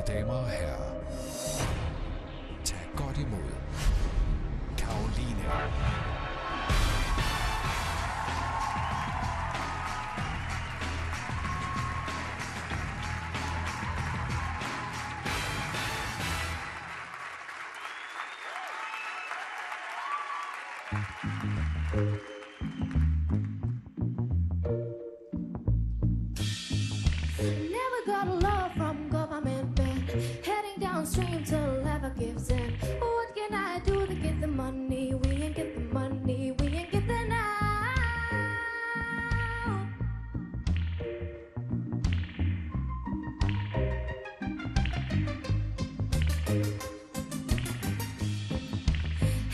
Mine damer og herrer, tag godt imod Karoline. Never got a love from government band, heading downstream till ever gives in. What can I do to get the money? We ain't get the money, we ain't get the now.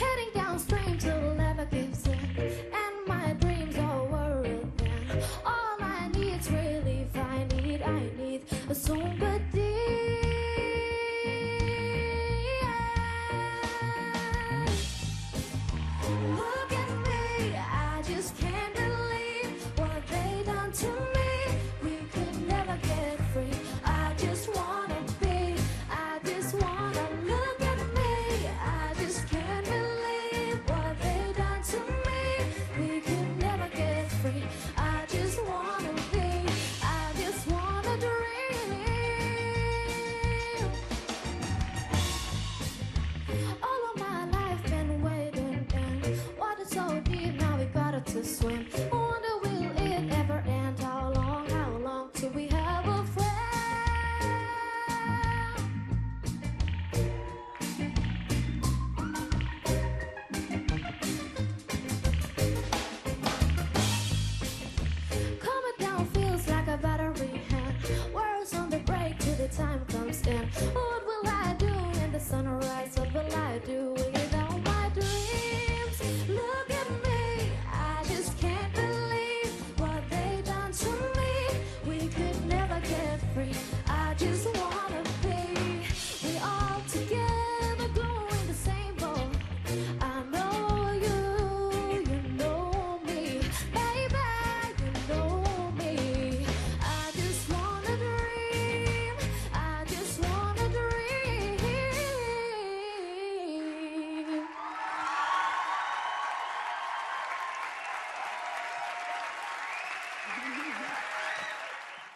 Heading downstream till ever gives in, and my dreams are worried then. All I need's relief, I need somebody. Look at me, I just can't believe what they done to me. We could never get free. I just wanna be, I just wanna look at me. I just can't believe what they done to me. We could never get free. I just wanna be, I just wanna dream. All of my life been waiting, and water so deep now we got it to swim. Wonder will it ever end? How long till we have a friend? Coming down feels like a battery hand. Words on the break till the time comes.